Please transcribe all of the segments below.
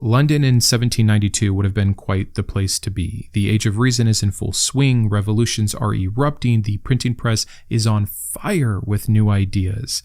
London in 1792 would have been quite the place to be. The age of reason is in full swing, revolutions are erupting, the printing press is on fire with new ideas.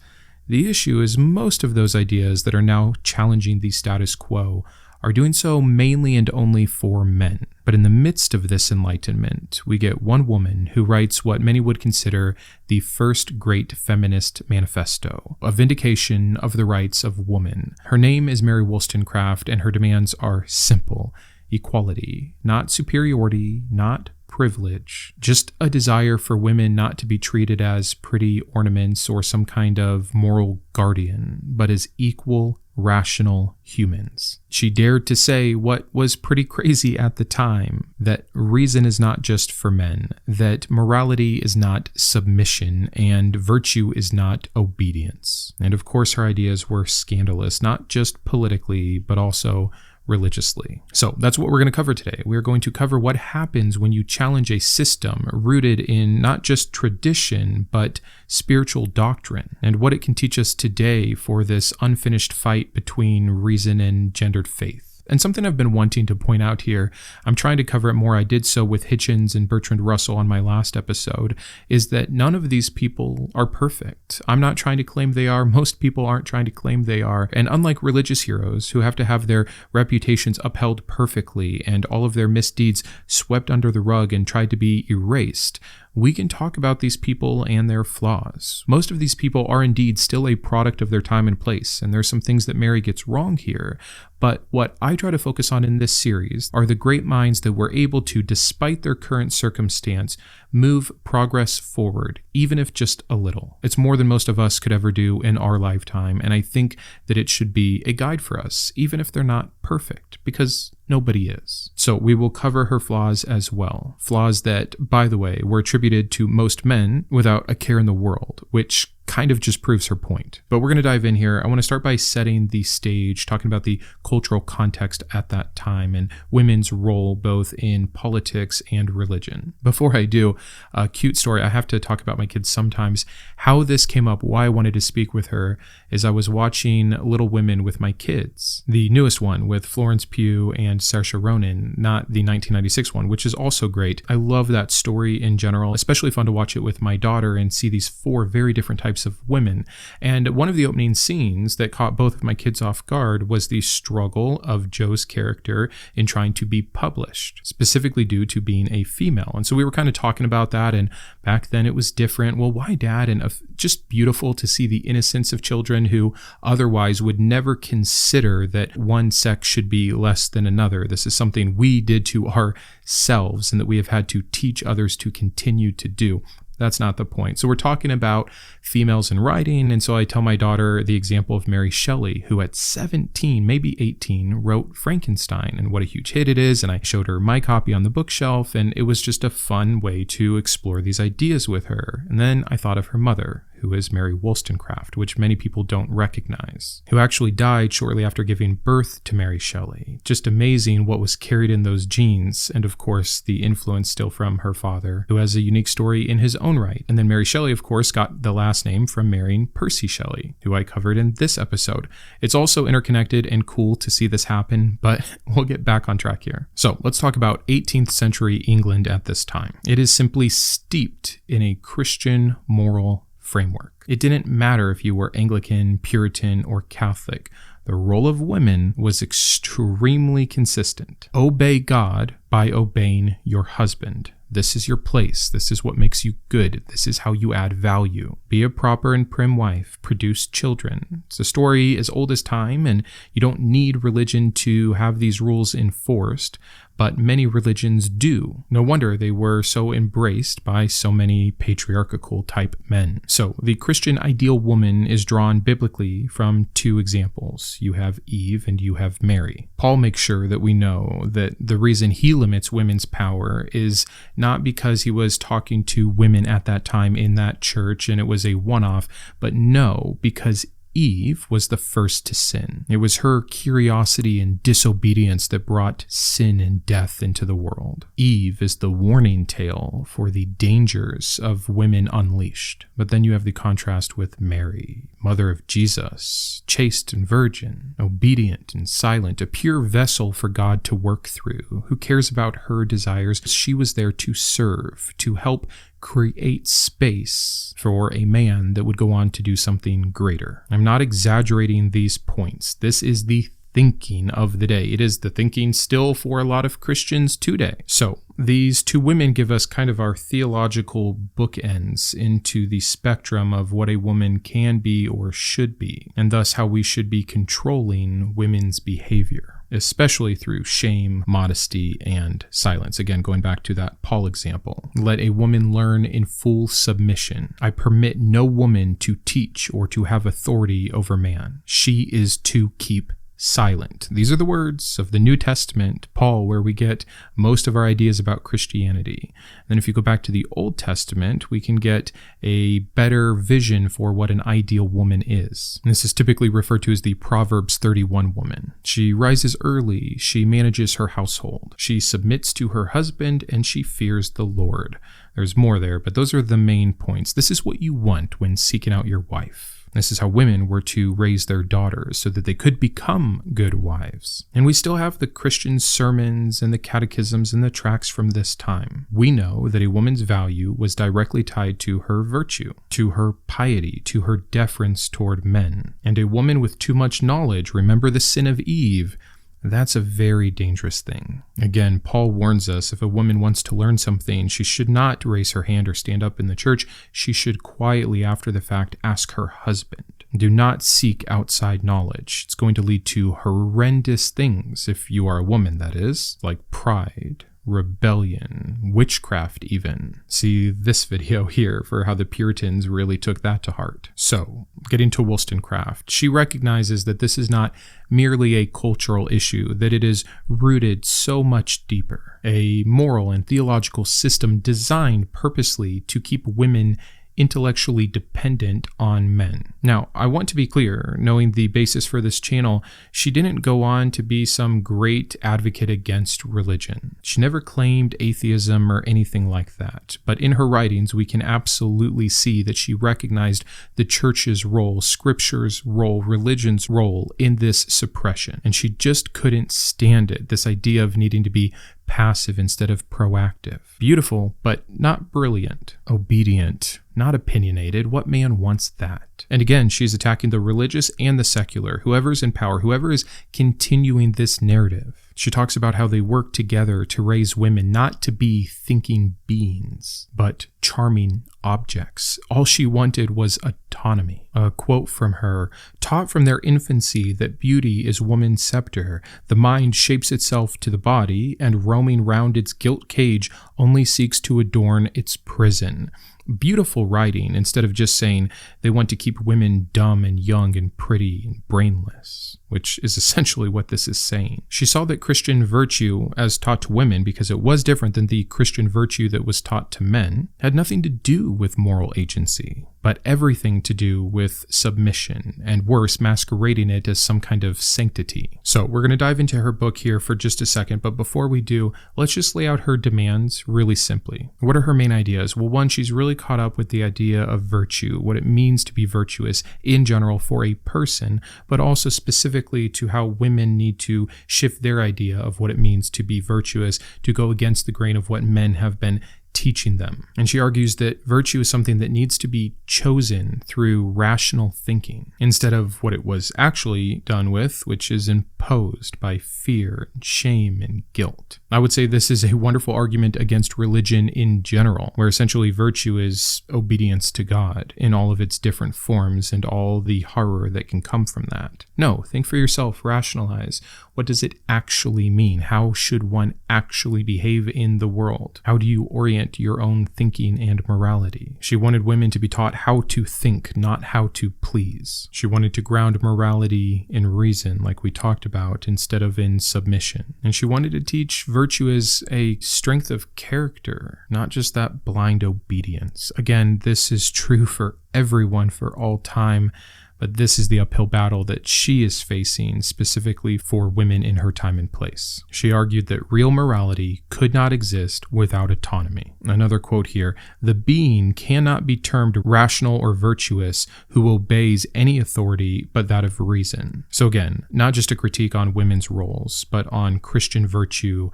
The issue is most of those ideas that are now challenging the status quo are doing so mainly and only for men. But in the midst of this enlightenment, we get one woman who writes what many would consider the first great feminist manifesto, a vindication of the rights of woman. Her name is Mary Wollstonecraft, and her demands are simple: equality, not superiority, not privilege, just a desire for women not to be treated as pretty ornaments or some kind of moral guardian, but as equal, rational humans. She dared to say what was pretty crazy at the time, that reason is not just for men, that morality is not submission, and virtue is not obedience. And of course, her ideas were scandalous, not just politically, but also religiously. So that's what we're going to cover today. We're going to cover what happens when you challenge a system rooted in not just tradition, but spiritual doctrine, and what it can teach us today for this unfinished fight between reason and gendered faith. And something I've been wanting to point out here, I'm trying to cover it more, I did so with Hitchens and Bertrand Russell on my last episode, is that none of these people are perfect. I'm not trying to claim they are, most people aren't trying to claim they are, and unlike religious heroes who have to have their reputations upheld perfectly and all of their misdeeds swept under the rug and tried to be erased, we can talk about these people and their flaws. Most of these people are indeed still a product of their time and place, and there's some things that Mary gets wrong here. But what I try to focus on in this series are the great minds that were able to, despite their current circumstance, move progress forward, even if just a little. It's more than most of us could ever do in our lifetime, and I think that it should be a guide for us, even if they're not perfect, because nobody is. So we will cover her flaws as well. Flaws that, by the way, were attributed to most men without a care in the world, which kind of just proves her point. But we're going to dive in here. I want to start by setting the stage, talking about the cultural context at that time and women's role both in politics and religion. Before I do, a cute story. I have to talk about my kids sometimes. How this came up, why I wanted to speak with her, is I was watching Little Women with my kids, the newest one with Florence Pugh and Saoirse Ronan, not the 1996 one, which is also great. I love that story in general, especially fun to watch it with my daughter and see these four very different types of women. And one of the opening scenes that caught both of my kids off guard was the struggle of Jo's character in trying to be published, specifically due to being a female. And so we were kind of talking about that, and back then it was different. Well, why, Dad? And just beautiful to see the innocence of children who otherwise would never consider that one sex should be less than another. This is something we did to ourselves and that we have had to teach others to continue to do. That's not the point. So we're talking about females in writing, and so I tell my daughter the example of Mary Shelley, who at 17, maybe 18, wrote Frankenstein, and what a huge hit it is, and I showed her my copy on the bookshelf, and it was just a fun way to explore these ideas with her. And then I thought of her mother, who is Mary Wollstonecraft, which many people don't recognize, who actually died shortly after giving birth to Mary Shelley. Just amazing what was carried in those genes, and of course the influence still from her father, who has a unique story in his own right. And then Mary Shelley, of course, got the last name from marrying Percy Shelley, who I covered in this episode. It's also interconnected and cool to see this happen, but we'll get back on track here. So let's talk about 18th century England at this time. It is simply steeped in a Christian moral framework. It didn't matter if you were Anglican, Puritan, or Catholic. The role of women was extremely consistent. Obey God by obeying your husband. This is your place. This is what makes you good. This is how you add value. Be a proper and prim wife. Produce children. It's a story as old as time, and you don't need religion to have these rules enforced, but many religions do. No wonder they were so embraced by so many patriarchal type men. So the Christian ideal woman is drawn biblically from two examples. You have Eve and you have Mary. Paul makes sure that we know that the reason he limits women's power is not because he was talking to women at that time in that church and it was a one-off, but no, because Eve was the first to sin. It was her curiosity and disobedience that brought sin and death into the world. Eve is the warning tale for the dangers of women unleashed. But then you have the contrast with Mary. mother of Jesus, chaste and virgin, obedient and silent, a pure vessel for God to work through, who cares about her desires. She was there to serve, to help create space for a man that would go on to do something greater. I'm not exaggerating these points. This is the thinking of the day. It is the thinking still for a lot of Christians today. So these two women give us kind of our theological bookends into the spectrum of what a woman can be or should be, and thus how we should be controlling women's behavior, especially through shame, modesty, and silence. Again, going back to that Paul example. Let a woman learn in full submission. I permit no woman to teach or to have authority over man. She is to keep silent. These are the words of the New Testament, Paul, where we get most of our ideas about Christianity. Then if you go back to the Old Testament, we can get a better vision for what an ideal woman is. And this is typically referred to as the Proverbs 31 woman. She rises early, she manages her household, she submits to her husband, and she fears the Lord. There's more there, but those are the main points. This is what you want when seeking out your wife. This is how women were to raise their daughters so that they could become good wives. And we still have the Christian sermons and the catechisms and the tracts from this time. We know that a woman's value was directly tied to her virtue, to her piety, to her deference toward men. And a woman with too much knowledge, remember the sin of Eve, that's a very dangerous thing. Again, Paul warns us if a woman wants to learn something, she should not raise her hand or stand up in the church. She should quietly, after the fact, ask her husband. Do not seek outside knowledge. It's going to lead to horrendous things, if you are a woman, that is, like pride, rebellion, witchcraft even. See this video here for how the Puritans really took that to heart. So, getting to Wollstonecraft, she recognizes that this is not merely a cultural issue, that it is rooted so much deeper. A moral and theological system designed purposely to keep women intellectually dependent on men. Now, I want to be clear, knowing the basis for this channel, she didn't go on to be some great advocate against religion. She never claimed atheism or anything like that, but in her writings, we can absolutely see that she recognized the church's role, scripture's role, religion's role in this suppression, and she just couldn't stand it, this idea of needing to be passive instead of proactive. Beautiful, but not brilliant. Obedient, not opinionated. What man wants that? And again, she's attacking the religious and the secular, whoever's in power, whoever is continuing this narrative. She talks about how they work together to raise women not to be thinking beings, but charming objects. All she wanted was autonomy. A quote from her, "Taught from their infancy that beauty is woman's scepter, the mind shapes itself to the body, and roaming round its gilt cage only seeks to adorn its prison." Beautiful writing, instead of just saying they want to keep women dumb and young and pretty and brainless, which is essentially what this is saying. She saw that Christian virtue as taught to women, because it was different than the Christian virtue that was taught to men, had nothing to do with moral agency, but everything to do with submission, and worse, masquerading it as some kind of sanctity. So we're going to dive into her book here for just a second, but before we do, let's just lay out her demands really simply. What are her main ideas? Well, one, she's really caught up with the idea of virtue, what it means to be virtuous in general for a person, but also specifically to how women need to shift their idea of what it means to be virtuous, to go against the grain of what men have been teaching them. And she argues that virtue is something that needs to be chosen through rational thinking instead of what it was actually done with, which is imposed by fear and shame and guilt. I would say this is a wonderful argument against religion in general, where essentially virtue is obedience to God in all of its different forms and all the horror that can come from that. No, think for yourself, rationalize. What does it actually mean? How should one actually behave in the world? How do you orient your own thinking and morality? She wanted women to be taught how to think, not how to please. She wanted to ground morality in reason, like we talked about, instead of in submission. And she wanted to teach virtue as a strength of character, not just that blind obedience. Again, this is true for everyone for all time, but this is the uphill battle that she is facing specifically for women in her time and place. She argued that real morality could not exist without autonomy. Another quote here, "The being cannot be termed rational or virtuous who obeys any authority but that of reason." So again, not just a critique on women's roles, but on Christian virtue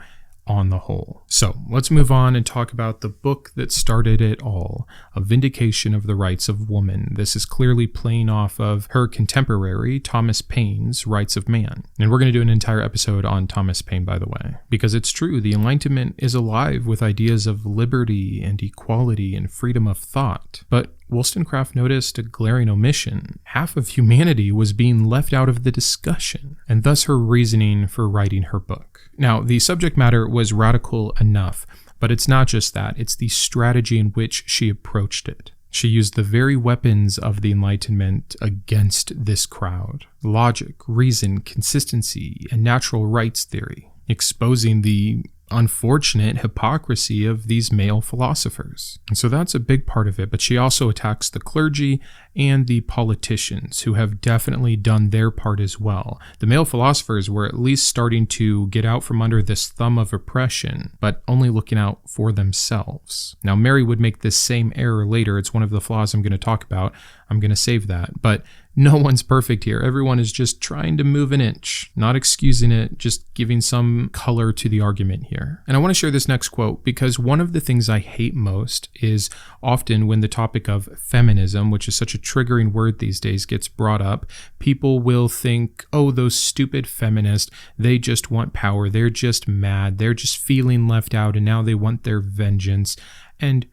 on the whole. So let's move on and talk about the book that started it all, A Vindication of the Rights of Woman. This is clearly playing off of her contemporary, Thomas Paine's Rights of Man. And we're going to do an entire episode on Thomas Paine, by the way, because it's true, the Enlightenment is alive with ideas of liberty and equality and freedom of thought. But Wollstonecraft noticed a glaring omission. Half of humanity was being left out of the discussion, and thus her reasoning for writing her book. Now, the subject matter was radical enough, but it's not just that, it's the strategy in which she approached it. She used the very weapons of the Enlightenment against this crowd: logic, reason, consistency, and natural rights theory, exposing the unfortunate hypocrisy of these male philosophers. And so that's a big part of it, but she also attacks the clergy and the politicians who have definitely done their part as well. The male philosophers were at least starting to get out from under this thumb of oppression, but only looking out for themselves. Now, Mary would make this same error later. It's one of the flaws I'm going to talk about. I'm going to save that. But no one's perfect here. Everyone is just trying to move an inch, not excusing it, just giving some color to the argument here. And I want to share this next quote because one of the things I hate most is often when the topic of feminism, which is such a triggering word these days, gets brought up, people will think, oh, those stupid feminists, they just want power. They're just mad. They're just feeling left out and now they want their vengeance. And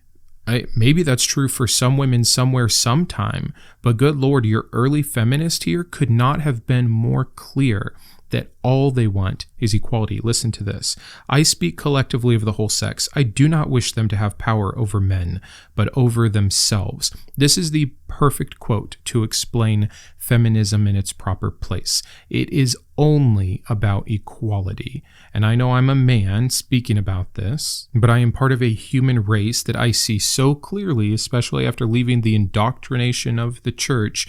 maybe that's true for some women somewhere sometime, but good Lord, your early feminist here could not have been more clear that all they want is equality. Listen to this. "I speak collectively of the whole sex. I do not wish them to have power over men, but over themselves." This is the perfect quote to explain feminism in its proper place. It is only about equality. And I know I'm a man speaking about this, but I am part of a human race that I see so clearly, especially after leaving the indoctrination of the church.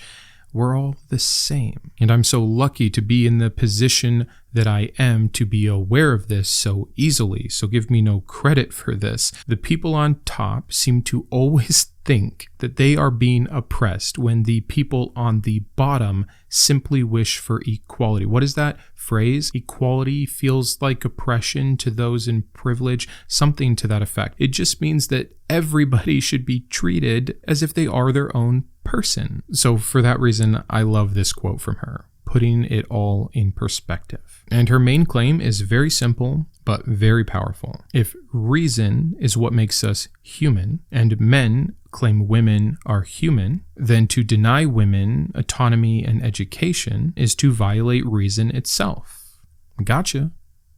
We're all the same. And I'm so lucky to be in the position that I am to be aware of this so easily. So give me no credit for this. The people on top seem to always think that they are being oppressed when the people on the bottom simply wish for equality. What is that phrase? Equality feels like oppression to those in privilege, something to that effect. It just means that everybody should be treated as if they are their own person. So for that reason, I love this quote from her, putting it all in perspective. And her main claim is very simple, but very powerful. If reason is what makes us human, and men claim women are human, then to deny women autonomy and education is to violate reason itself. Gotcha.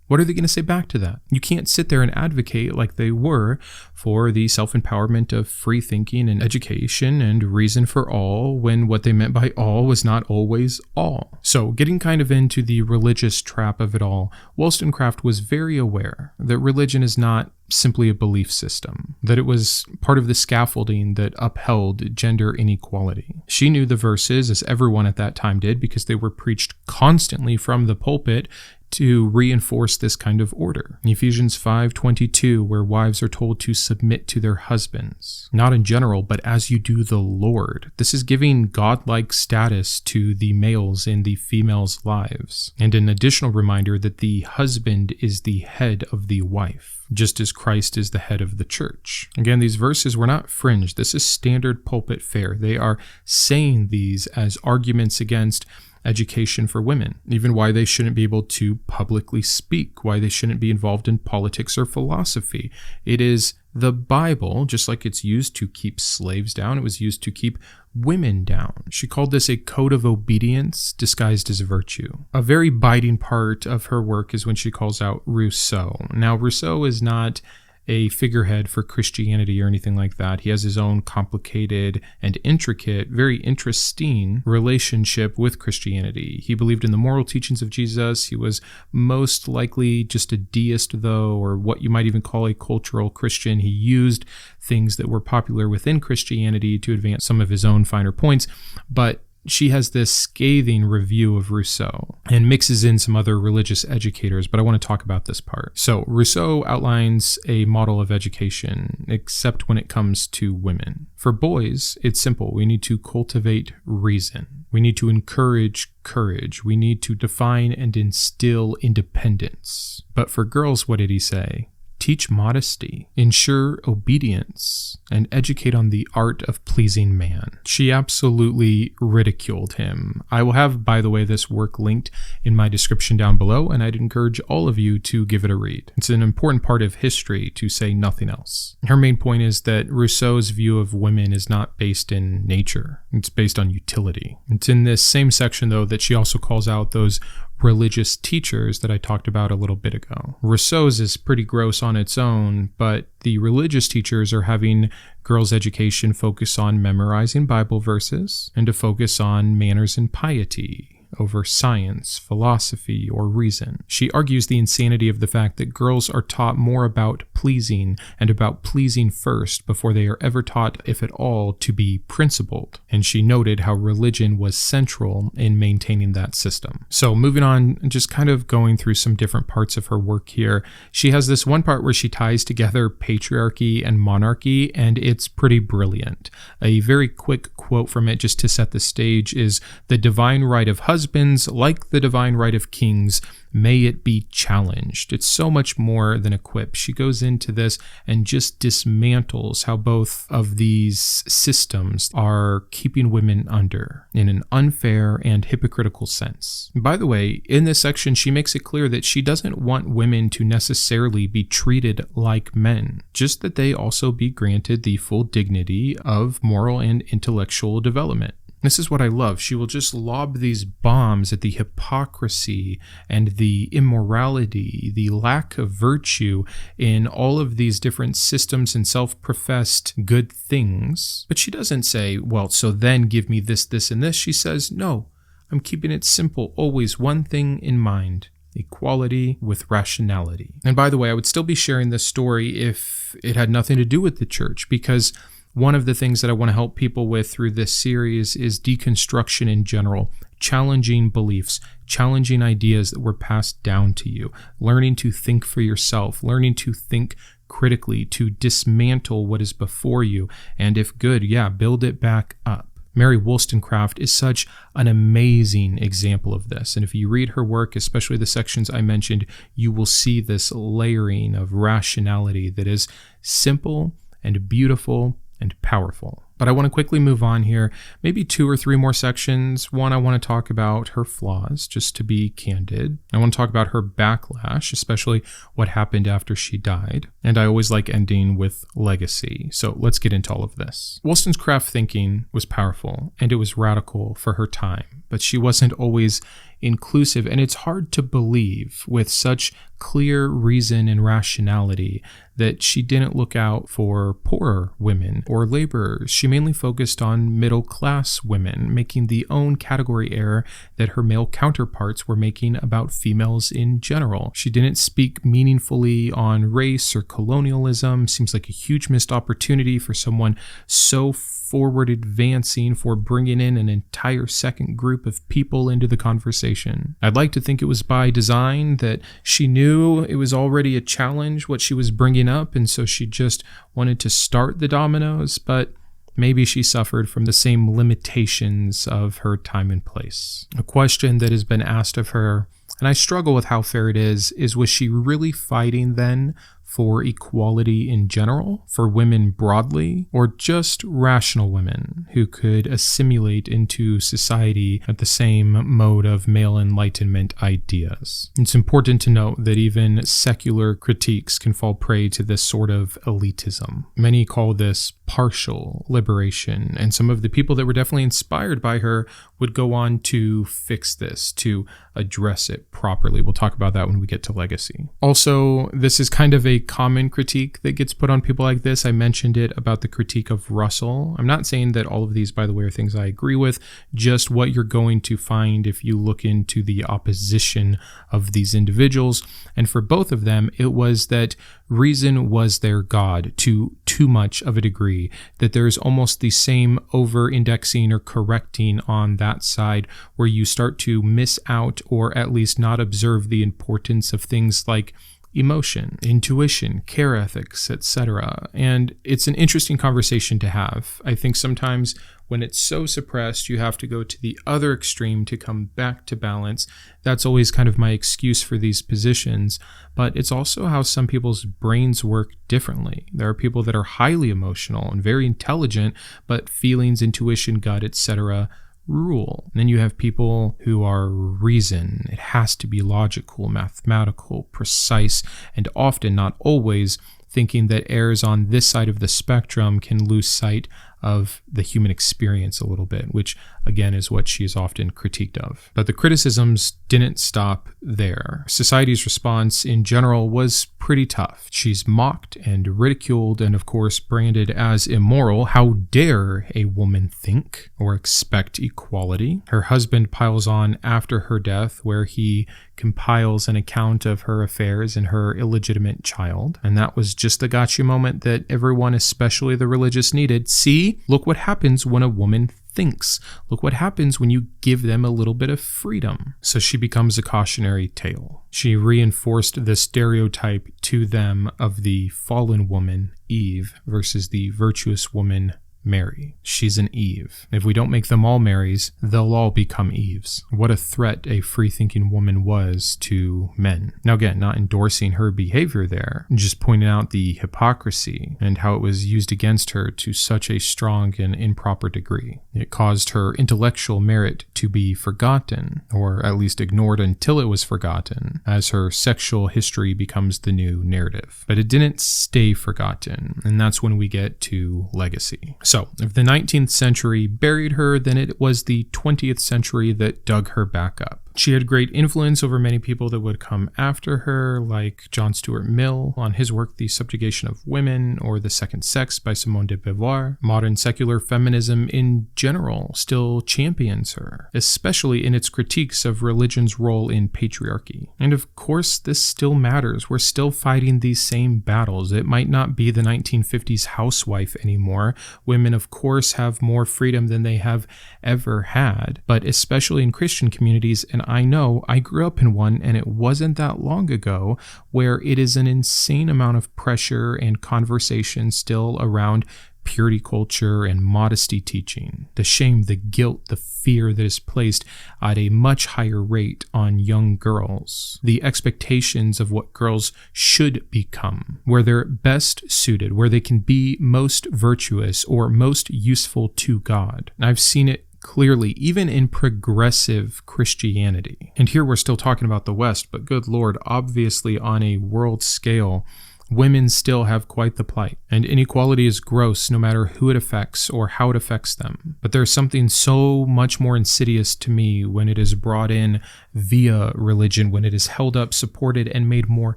What are they going to say back to that? You can't sit there and advocate like they were for the self-empowerment of free thinking and education and reason for all when what they meant by all was not always all. So getting kind of into the religious trap of it all, Wollstonecraft was very aware that religion is not simply a belief system, that it was part of the scaffolding that upheld gender inequality. She knew the verses, as everyone at that time did, because they were preached constantly from the pulpit to reinforce this kind of order. In Ephesians 5:22, where wives are told to submit to their husbands, not in general, but as you do the Lord. This is giving godlike status to the males in the females' lives, and an additional reminder that the husband is the head of the wife, just as Christ is the head of the church. Again, these verses were not fringe. This is standard pulpit fare. They are saying these as arguments against education for women, even why they shouldn't be able to publicly speak, why they shouldn't be involved in politics or philosophy. It is the Bible, just like it's used to keep slaves down, it was used to keep women down. She called this a code of obedience disguised as virtue. A very biting part of her work is when she calls out Rousseau. Now, Rousseau is not a figurehead for Christianity or anything like that. He has his own complicated and intricate, very interesting relationship with Christianity. He believed in the moral teachings of Jesus. He was most likely just a deist, though, or what you might even call a cultural Christian. He used things that were popular within Christianity to advance some of his own finer points, but she has this scathing review of Rousseau and mixes in some other religious educators, but I want to talk about this part. So Rousseau outlines a model of education, except when it comes to women. For boys, it's simple. We need to cultivate reason. We need to encourage courage. We need to define and instill independence. But for girls, what did he say? Teach modesty, ensure obedience, and educate on the art of pleasing man. She absolutely ridiculed him. I will have, by the way, this work linked in my description down below, and I'd encourage all of you to give it a read. It's an important part of history, to say nothing else. Her main point is that Rousseau's view of women is not based in nature. It's based on utility. It's in this same section, though, that she also calls out those religious teachers that I talked about a little bit ago. Rousseau's is pretty gross on its own, but the religious teachers are having girls' education focus on memorizing Bible verses and to focus on manners and piety over science, philosophy, or reason. She argues the insanity of the fact that girls are taught more about pleasing and about pleasing first before they are ever taught, if at all, to be principled. And she noted how religion was central in maintaining that system. So moving on, just kind of going through some different parts of her work here, she has this one part where she ties together patriarchy and monarchy, and it's pretty brilliant. A very quick quote from it, just to set the stage, is "The divine right of husbands, like the divine right of kings, may it be challenged." It's so much more than a quip. She goes into this and just dismantles how both of these systems are keeping women under in an unfair and hypocritical sense. By the way, in this section, she makes it clear that she doesn't want women to necessarily be treated like men, just that they also be granted the full dignity of moral and intellectual development. This is what I love. She will just lob these bombs at the hypocrisy and the immorality, the lack of virtue in all of these different systems and self-professed good things. But she doesn't say, well, so then give me this, this, and this. She says, no, I'm keeping it simple. Always one thing in mind: equality with rationality. And by the way, I would still be sharing this story if it had nothing to do with the church, because one of the things that I want to help people with through this series is deconstruction in general, challenging beliefs, challenging ideas that were passed down to you, learning to think for yourself, learning to think critically, to dismantle what is before you, and if good, build it back up. Mary Wollstonecraft is such an amazing example of this, and if you read her work, especially the sections I mentioned, you will see this layering of rationality that is simple and beautiful and powerful. But I want to quickly move on here, maybe 2 or 3 more sections. One, I want to talk about her flaws, just to be candid. I want to talk about her backlash, especially what happened after she died. And I always like ending with legacy. So let's get into all of this. Wollstonecraft thinking was powerful, and it was radical for her time, but she wasn't always inclusive, and it's hard to believe with such clear reason and rationality that she didn't look out for poorer women or laborers. She mainly focused on middle-class women, making the own category error that her male counterparts were making about females in general. She didn't speak meaningfully on race or colonialism. Seems like a huge missed opportunity for someone so forward advancing for bringing in an entire second group of people into the conversation. I'd like to think it was by design, that she knew it was already a challenge what she was bringing up, and so she just wanted to start the dominoes, but maybe she suffered from the same limitations of her time and place. A question that has been asked of her, and I struggle with how fair it is was she really fighting then for equality in general, for women broadly, or just rational women who could assimilate into society at the same mode of male Enlightenment ideas? It's important to note that even secular critiques can fall prey to this sort of elitism. Many call this partial liberation, and some of the people that were definitely inspired by her would go on to fix this, to address it properly. We'll talk about that when we get to legacy. Also, this is kind of a common critique that gets put on people like this. I mentioned it about the critique of Russell. I'm not saying that all of these, by the way, are things I agree with, just what you're going to find if you look into the opposition of these individuals. And for both of them, it was that reason was their God to too much of a degree. century, that there's almost the same over-indexing or correcting on that side where you start to miss out or at least not observe the importance of things like emotion, intuition, care ethics, etc. And it's an interesting conversation to have. I think sometimes when it's so suppressed, you have to go to the other extreme to come back to balance. That's always kind of my excuse for these positions, but it's also how some people's brains work differently. There are people that are highly emotional and very intelligent, but feelings, intuition, gut, etc. rule. And then you have people who are reason. It has to be logical, mathematical, precise, and often, not always, thinking that errors on this side of the spectrum can lose sight of the human experience a little bit, which again is what she is often critiqued of. But the criticisms didn't stop there. Society's response in general was pretty tough. She's mocked and ridiculed and of course branded as immoral. How dare a woman think or expect equality? Her husband piles on after her death, where he compiles an account of her affairs and her illegitimate child. And that was just the gotcha moment that everyone, especially the religious, needed. See, look what happens when a woman thinks. Look what happens when you give them a little bit of freedom. So she becomes a cautionary tale. She reinforced the stereotype to them of the fallen woman, Eve, versus the virtuous woman, Mary. She's an Eve. If we don't make them all Marys, they'll all become Eves. What a threat a free-thinking woman was to men. Now again, not endorsing her behavior there, just pointing out the hypocrisy and how it was used against her to such a strong and improper degree. It caused her intellectual merit to be forgotten, or at least ignored until it was forgotten, as her sexual history becomes the new narrative. But it didn't stay forgotten, and that's when we get to legacy. So, if the 19th century buried her, then it was the 20th century that dug her back up. She had great influence over many people that would come after her, like John Stuart Mill on his work The Subjugation of Women, or The Second Sex by Simone de Beauvoir. Modern secular feminism in general still champions her, especially in its critiques of religion's role in patriarchy. And of course, this still matters. We're still fighting these same battles. It might not be the 1950s housewife anymore. Women, of course, have more freedom than they have ever had, but especially in Christian communities, and I know I grew up in one, and it wasn't that long ago, where it is an insane amount of pressure and conversation still around purity culture and modesty teaching. The shame, the guilt, the fear that is placed at a much higher rate on young girls. The expectations of what girls should become, where they're best suited, where they can be most virtuous or most useful to God. I've seen it clearly, even in progressive Christianity. And here we're still talking about the West, but good Lord, obviously on a world scale, women still have quite the plight. And inequality is gross no matter who it affects or how it affects them. But there's something so much more insidious to me when it is brought in via religion, when it is held up, supported, and made more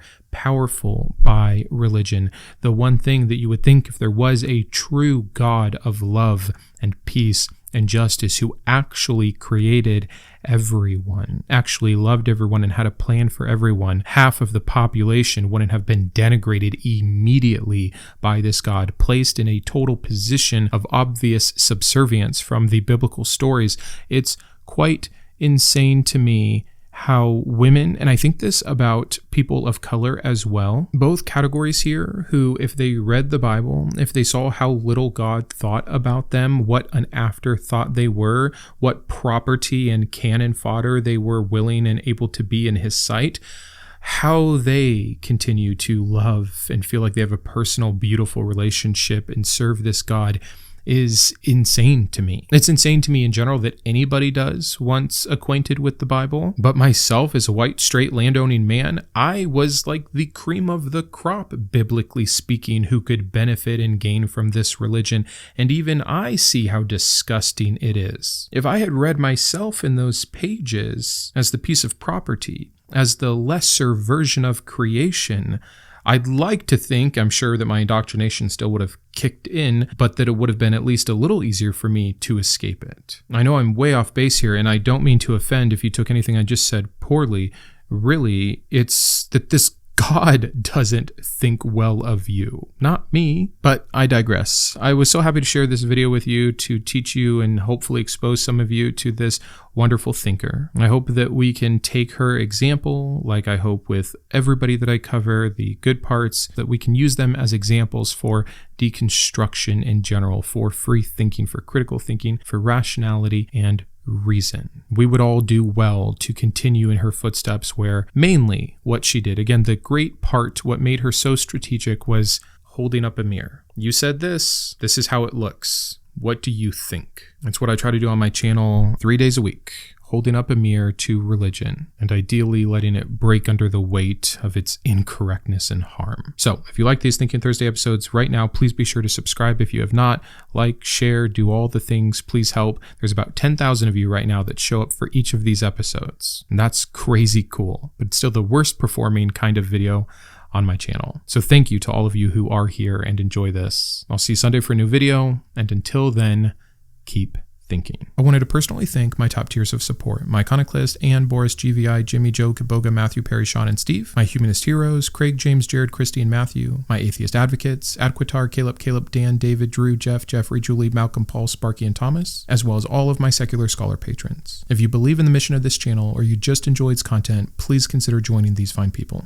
powerful by religion. The one thing that you would think, if there was a true God of love and peace and justice who actually created everyone, actually loved everyone, and had a plan for everyone, half of the population wouldn't have been denigrated immediately by this God, placed in a total position of obvious subservience from the biblical stories. It's quite insane to me how women, and I think this about people of color as well, both categories here, who, if they read the Bible, if they saw how little God thought about them, what an afterthought they were, what property and cannon fodder they were willing and able to be in his sight, how they continue to love and feel like they have a personal, beautiful relationship and serve this God is insane to me. It's insane to me in general that anybody does once acquainted with the Bible. But myself, as a white, straight, landowning man, I was like the cream of the crop, biblically speaking, who could benefit and gain from this religion. And even I see how disgusting it is. If I had read myself in those pages as the piece of property, as the lesser version of creation, I'd like to think, I'm sure that my indoctrination still would have kicked in, but that it would have been at least a little easier for me to escape it. I know I'm way off base here, and I don't mean to offend if you took anything I just said poorly. Really, it's that this God doesn't think well of you, not me. But I digress. I was so happy to share this video with you to teach you and hopefully expose some of you to this wonderful thinker. I hope that we can take her example, like I hope with everybody that I cover, the good parts, that we can use them as examples for deconstruction in general, for free thinking, for critical thinking, for rationality and reason. We would all do well to continue in her footsteps, where mainly what she did, again, the great part, what made her so strategic, was holding up a mirror. You said this is how it looks. What do you think? That's what I try to do on my channel 3 days a week, holding up a mirror to religion and ideally letting it break under the weight of its incorrectness and harm. So if you like these Thinking Thursday episodes right now, please be sure to subscribe if you have not. Like, share, do all the things. Please help. There's about 10,000 of you right now that show up for each of these episodes. And that's crazy cool, but it's still the worst performing kind of video on my channel. So thank you to all of you who are here and enjoy this. I'll see you Sunday for a new video. And until then, keep thinking. I wanted to personally thank my top tiers of support: my Iconoclast, Anne, Boris, GVI, Jimmy, Joe, Kitboga, Matthew, Perry, Shawn, and Steve; my Humanist heroes, Craig, James, Jarrod, Kristi, and Matthew; my Atheist advocates, Aquitar, Caleb, Dan, David, Drew, Jeff, Jeffrey, Julie, Malcolm, Paul, Sparky, and Thomas; as well as all of my secular scholar patrons. If you believe in the mission of this channel or you just enjoy its content, please consider joining these fine people.